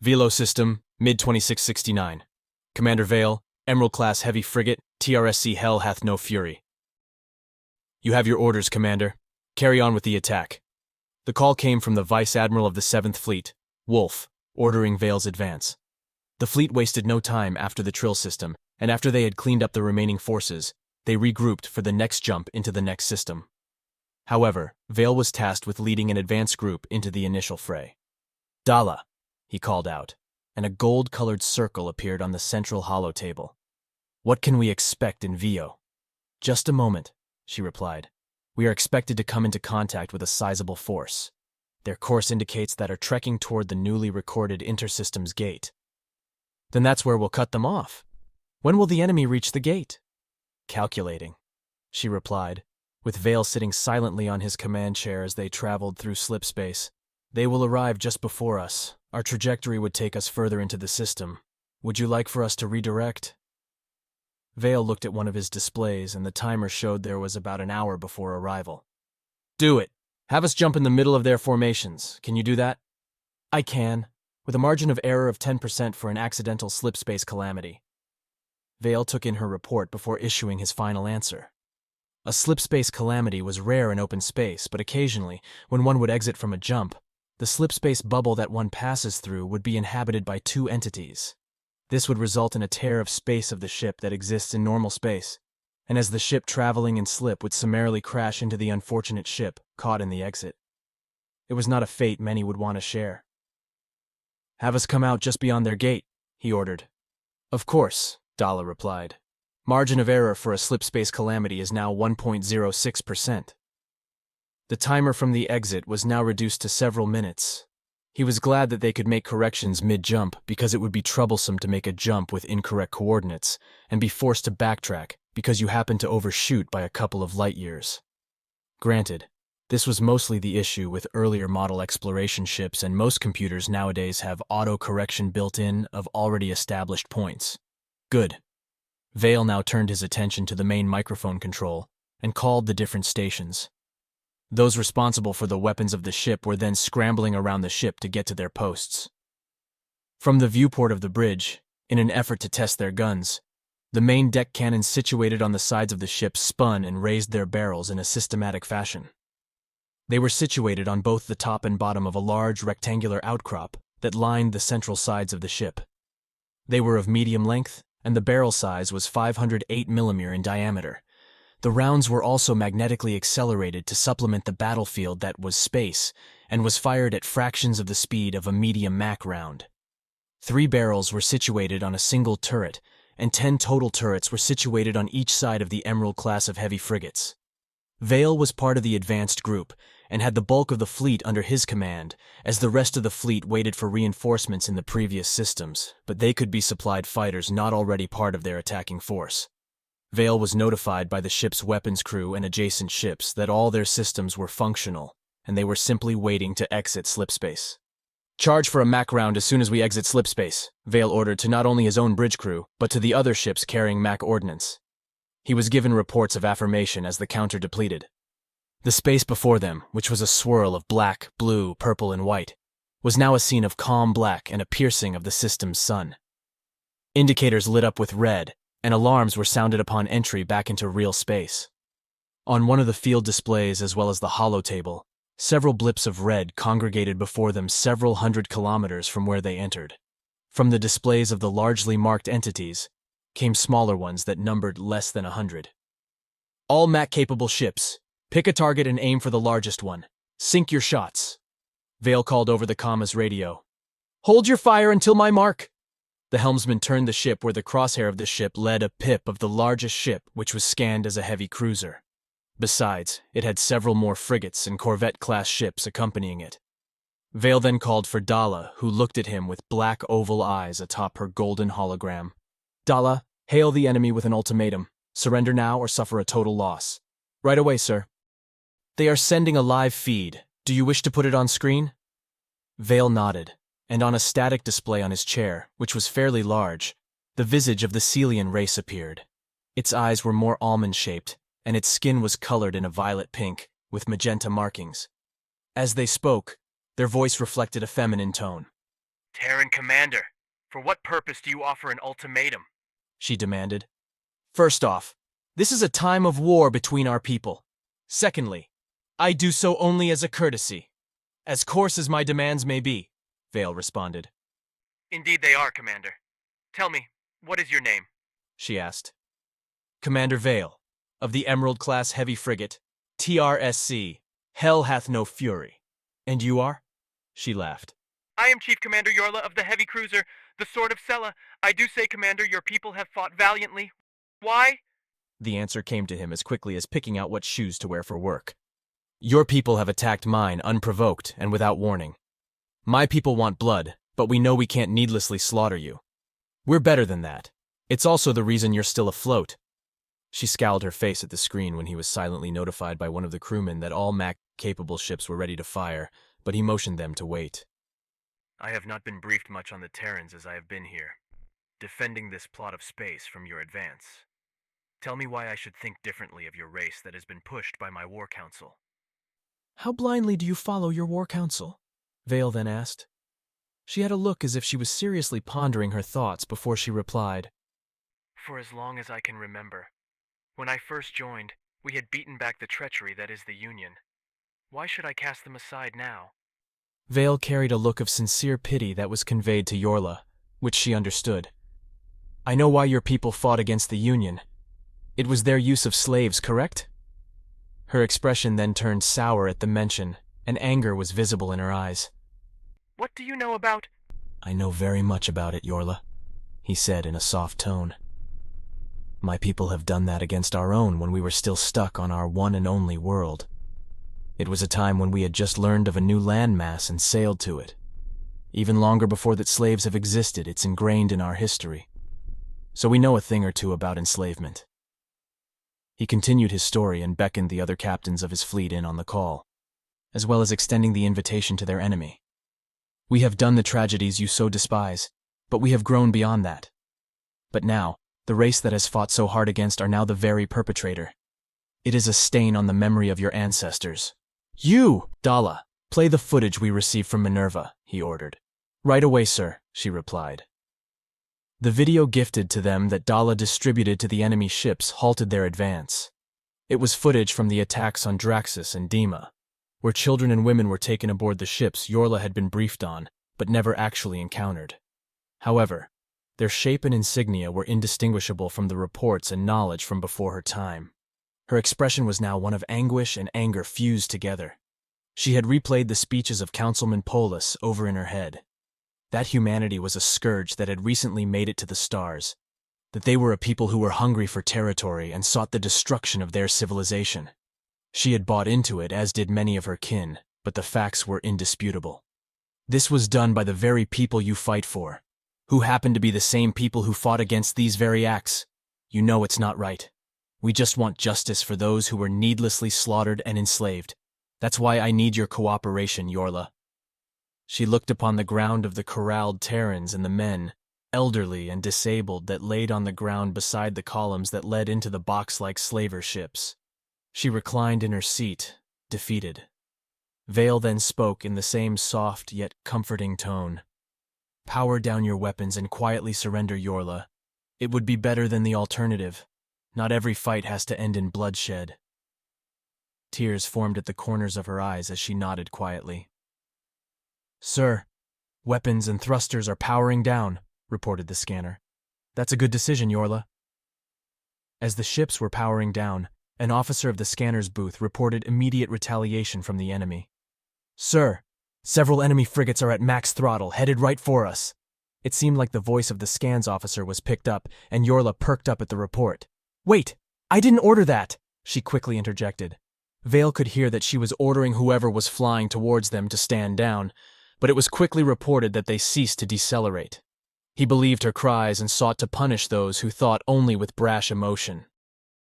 Villo system, mid-2669. Commander Vale, Emerald-class heavy frigate, TRSC Hell hath no fury. You have your orders, Commander. Carry on with the attack. The call came from the Vice Admiral of the 7th Fleet, Wolf, ordering Vale's advance. The fleet wasted no time after the Trill system, and after they had cleaned up the remaining forces, they regrouped for the next jump into the next system. However, Vale was tasked with leading an advance group into the initial fray. Dala, he called out, and a gold-colored circle appeared on the central holotable. What can we expect in Villo? Just a moment, she replied. We are expected to come into contact with a sizable force. Their course indicates that are trekking toward the newly recorded Intersystems Gate. Then that's where we'll cut them off. When will the enemy reach the gate? Calculating, she replied, with Vale sitting silently on his command chair as they traveled through slipspace. They will arrive just before us. Our trajectory would take us further into the system. Would you like for us to redirect? Vale looked at one of his displays, and the timer showed there was about an hour before arrival. Do it. Have us jump in the middle of their formations. Can you do that? I can, with a margin of error of 10% for an accidental slipspace calamity. Vale took in her report before issuing his final answer. A slipspace calamity was rare in open space, but occasionally, when one would exit from a jump, the slipspace bubble that one passes through would be inhabited by two entities. This would result in a tear of space of the ship that exists in normal space, and as the ship traveling in slip would summarily crash into the unfortunate ship caught in the exit. It was not a fate many would want to share. Have us come out just beyond their gate, he ordered. Of course, Dala replied. Margin of error for a slipspace calamity is now 1.06%. The timer from the exit was now reduced to several minutes. He was glad that they could make corrections mid-jump because it would be troublesome to make a jump with incorrect coordinates and be forced to backtrack because you happened to overshoot by a couple of light years. Granted, this was mostly the issue with earlier model exploration ships, and most computers nowadays have auto-correction built in of already established points. Good. Vale now turned his attention to the main microphone control and called the different stations. Those responsible for the weapons of the ship were then scrambling around the ship to get to their posts. From the viewport of the bridge, in an effort to test their guns, the main deck cannons situated on the sides of the ship spun and raised their barrels in a systematic fashion. They were situated on both the top and bottom of a large rectangular outcrop that lined the central sides of the ship. They were of medium length, and the barrel size was 508 mm in diameter. The rounds were also magnetically accelerated to supplement the battlefield that was space, and was fired at fractions of the speed of a medium Mach round. 3 barrels were situated on a single turret, and 10 total turrets were situated on each side of the Emerald class of heavy frigates. Vale was part of the advanced group, and had the bulk of the fleet under his command, as the rest of the fleet waited for reinforcements in the previous systems, but they could be supplied fighters not already part of their attacking force. Vale was notified by the ship's weapons crew and adjacent ships that all their systems were functional, and they were simply waiting to exit slipspace. Charge for a Mach round as soon as we exit slipspace, Vale ordered to not only his own bridge crew, but to the other ships carrying Mach ordnance. He was given reports of affirmation as the counter depleted. The space before them, which was a swirl of black, blue, purple, and white, was now a scene of calm black and a piercing of the system's sun. Indicators lit up with red, and alarms were sounded upon entry back into real space. On one of the field displays as well as the holotable, several blips of red congregated before them several hundred kilometers from where they entered. From the displays of the largely marked entities came smaller ones that numbered less than 100. All Mach-capable ships, pick a target and aim for the largest one. Sink your shots. Vale called over the comms radio. Hold your fire until my mark. The helmsman turned the ship where the crosshair of the ship led a pip of the largest ship, which was scanned as a heavy cruiser. Besides, it had several more frigates and corvette-class ships accompanying it. Vale then called for Dala, who looked at him with black oval eyes atop her golden hologram. Dala, hail the enemy with an ultimatum. Surrender now or suffer a total loss. Right away, sir. They are sending a live feed. Do you wish to put it on screen? Vale nodded, and on a static display on his chair, which was fairly large, the visage of the Celian race appeared. Its eyes were more almond-shaped, and its skin was colored in a violet pink, with magenta markings. As they spoke, their voice reflected a feminine tone. Terran Commander, for what purpose do you offer an ultimatum? She demanded. First off, this is a time of war between our people. Secondly, I do so only as a courtesy. As coarse as my demands may be, Vale responded. Indeed they are, Commander. Tell me, what is your name? She asked. Commander Vale, of the Emerald-class heavy frigate, TRSC, Hell Hath No Fury. And you are? She laughed. I am Chief Commander Yorla of the heavy cruiser, the Sword of Sela. I do say, Commander, your people have fought valiantly. Why? The answer came to him as quickly as picking out what shoes to wear for work. Your people have attacked mine unprovoked and without warning. My people want blood, but we know we can't needlessly slaughter you. We're better than that. It's also the reason you're still afloat. She scowled her face at the screen when he was silently notified by one of the crewmen that all MAC-capable ships were ready to fire, but he motioned them to wait. I have not been briefed much on the Terrans as I have been here, defending this plot of space from your advance. Tell me why I should think differently of your race that has been pushed by my war council. How blindly do you follow your war council? Vale then asked. She had a look as if she was seriously pondering her thoughts before she replied. For as long as I can remember. When I first joined, we had beaten back the treachery that is the Union. Why should I cast them aside now? Vale carried a look of sincere pity that was conveyed to Yorla, which she understood. I know why your people fought against the Union. It was their use of slaves, correct? Her expression then turned sour at the mention, and anger was visible in her eyes. What do you know about? I know very much about it, Yorla, he said in a soft tone. My people have done that against our own when we were still stuck on our one and only world. It was a time when we had just learned of a new landmass and sailed to it. Even longer before that slaves have existed, it's ingrained in our history. So we know a thing or two about enslavement. He continued his story and beckoned the other captains of his fleet in on the call, as well as extending the invitation to their enemy. We have done the tragedies you so despise, but we have grown beyond that. But now, the race that has fought so hard against are now the very perpetrator. It is a stain on the memory of your ancestors. You, Dala, play the footage we received from Minerva, he ordered. Right away, sir, she replied. The video gifted to them that Dala distributed to the enemy ships halted their advance. It was footage from the attacks on Draxus and Dima, where children and women were taken aboard the ships Yorla had been briefed on, but never actually encountered. However, their shape and insignia were indistinguishable from the reports and knowledge from before her time. Her expression was now one of anguish and anger fused together. She had replayed the speeches of Councilman Polis over in her head. That humanity was a scourge that had recently made it to the stars, that they were a people who were hungry for territory and sought the destruction of their civilization. She had bought into it, as did many of her kin, but the facts were indisputable. This was done by the very people you fight for, who happen to be the same people who fought against these very acts. You know it's not right. We just want justice for those who were needlessly slaughtered and enslaved. That's why I need your cooperation, Yorla. She looked upon the ground of the corralled Terrans and the men, elderly and disabled, that laid on the ground beside the columns that led into the box-like slaver ships. She reclined in her seat, defeated. Vale then spoke in the same soft yet comforting tone. Power down your weapons and quietly surrender, Yorla. It would be better than the alternative. Not every fight has to end in bloodshed. Tears formed at the corners of her eyes as she nodded quietly. Sir, weapons and thrusters are powering down, reported the scanner. That's a good decision, Yorla. As the ships were powering down, an officer of the scanner's booth reported immediate retaliation from the enemy. Sir, several enemy frigates are at max throttle, headed right for us. It seemed like the voice of the scans officer was picked up, and Yorla perked up at the report. Wait, I didn't order that, she quickly interjected. Vale could hear that she was ordering whoever was flying towards them to stand down, but it was quickly reported that they ceased to decelerate. He believed her cries and sought to punish those who thought only with brash emotion.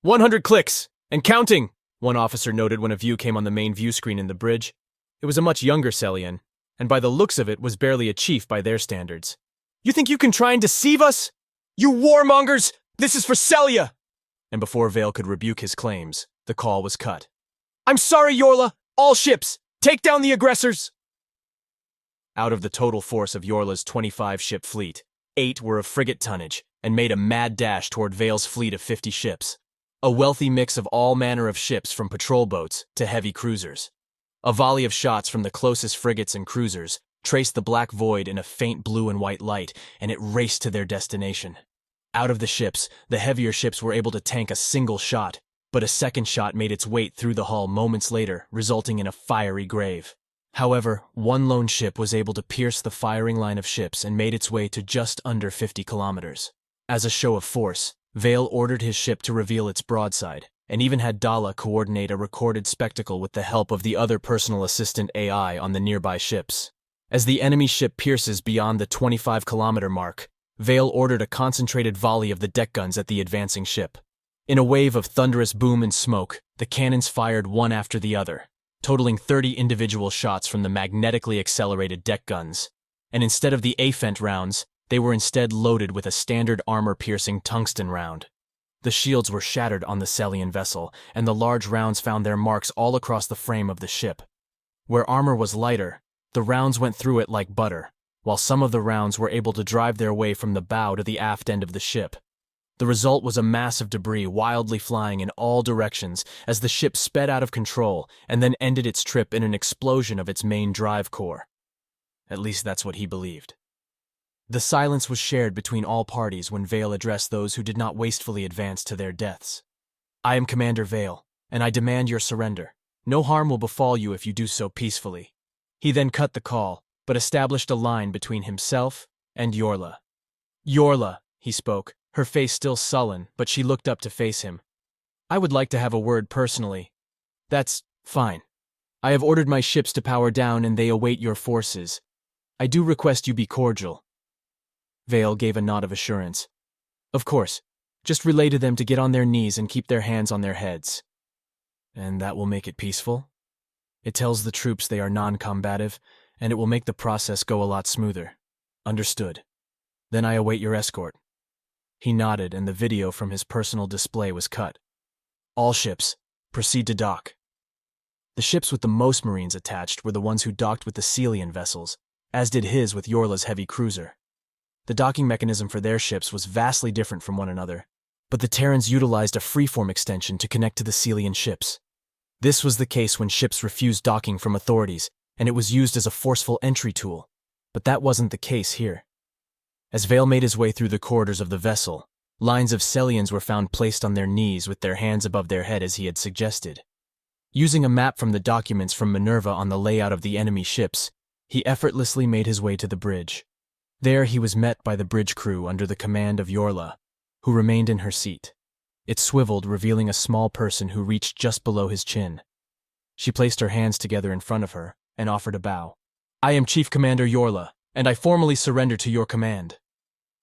100 clicks! And counting! One officer noted when a view came on the main view screen in the bridge. It was a much younger Celian, and by the looks of it was barely a chief by their standards. You think you can try and deceive us? You warmongers! This is for Celia! And before Vale could rebuke his claims, the call was cut. I'm sorry, Yorla! All ships! Take down the aggressors! Out of the total force of Yorla's 25-ship fleet, 8 were of frigate tonnage and made a mad dash toward Vale's fleet of 50 ships. A wealthy mix of all manner of ships from patrol boats to heavy cruisers. A volley of shots from the closest frigates and cruisers traced the black void in a faint blue and white light, and it raced to their destination. Out of the ships, the heavier ships were able to tank a single shot, but a second shot made its way through the hull moments later, resulting in a fiery grave. However, one lone ship was able to pierce the firing line of ships and made its way to just under 50 kilometers. As a show of force, Vale ordered his ship to reveal its broadside, and even had Dala coordinate a recorded spectacle with the help of the other personal assistant AI on the nearby ships. As the enemy ship pierces beyond the 25-kilometer mark, Vale ordered a concentrated volley of the deck guns at the advancing ship. In a wave of thunderous boom and smoke, the cannons fired one after the other, totaling 30 individual shots from the magnetically accelerated deck guns. And instead of the AFENT rounds, they were instead loaded with a standard armor-piercing tungsten round. The shields were shattered on the Celian vessel, and the large rounds found their marks all across the frame of the ship. Where armor was lighter, the rounds went through it like butter, while some of the rounds were able to drive their way from the bow to the aft end of the ship. The result was a mass of debris wildly flying in all directions as the ship sped out of control and then ended its trip in an explosion of its main drive core. At least that's what he believed. The silence was shared between all parties when Vale addressed those who did not wastefully advance to their deaths. "I am Commander Vale, and I demand your surrender. No harm will befall you if you do so peacefully." He then cut the call, but established a line between himself and Yorla. "Yorla," he spoke, her face still sullen, but she looked up to face him. "I would like to have a word personally." "That's fine. I have ordered my ships to power down and they await your forces. I do request you be cordial." Vale gave a nod of assurance. "Of course. Just relay to them to get on their knees and keep their hands on their heads." "And that will make it peaceful?" "It tells the troops they are non-combative, and it will make the process go a lot smoother." "Understood. Then I await your escort." He nodded, and the video from his personal display was cut. "All ships, proceed to dock." The ships with the most Marines attached were the ones who docked with the Celian vessels, as did his with Yorla's heavy cruiser. The docking mechanism for their ships was vastly different from one another, but the Terrans utilized a freeform extension to connect to the Celian ships. This was the case when ships refused docking from authorities, and it was used as a forceful entry tool, but that wasn't the case here. As Vale made his way through the corridors of the vessel, lines of Celians were found placed on their knees with their hands above their head as he had suggested. Using a map from the documents from Minerva on the layout of the enemy ships, he effortlessly made his way to the bridge. There he was met by the bridge crew under the command of Yorla, who remained in her seat. It swiveled, revealing a small person who reached just below his chin. She placed her hands together in front of her and offered a bow. "I am Chief Commander Yorla, and I formally surrender to your command."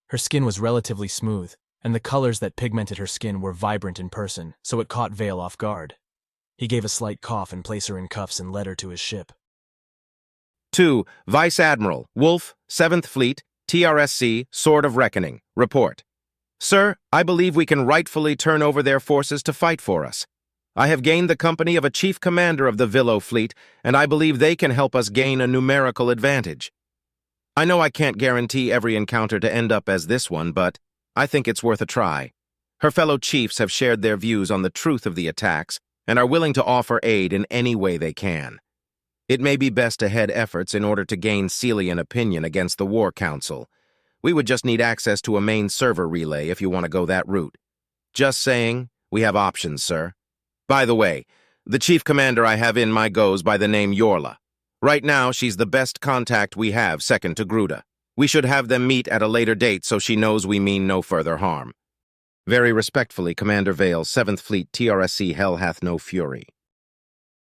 Her skin was relatively smooth, and the colors that pigmented her skin were vibrant in person, so it caught Vale off guard. He gave a slight cough and placed her in cuffs and led her to his ship. 2. Vice Admiral Wolf, 7th Fleet, TRSC, Sword of Reckoning. Report. Sir, I believe we can rightfully turn over their forces to fight for us. I have gained the company of a chief commander of the Villo fleet, and I believe they can help us gain a numerical advantage. I know I can't guarantee every encounter to end up as this one, but I think it's worth a try. Her fellow chiefs have shared their views on the truth of the attacks and are willing to offer aid in any way they can. It may be best to head efforts in order to gain Celian opinion against the War Council. We would just need access to a main server relay if you want to go that route. Just saying, we have options, sir. By the way, the chief commander I have in my goes by the name Yorla. Right now, she's the best contact we have, second to Gruda. We should have them meet at a later date so she knows we mean no further harm. Very respectfully, Commander Vale, 7th Fleet, TRSC, Hell hath no fury.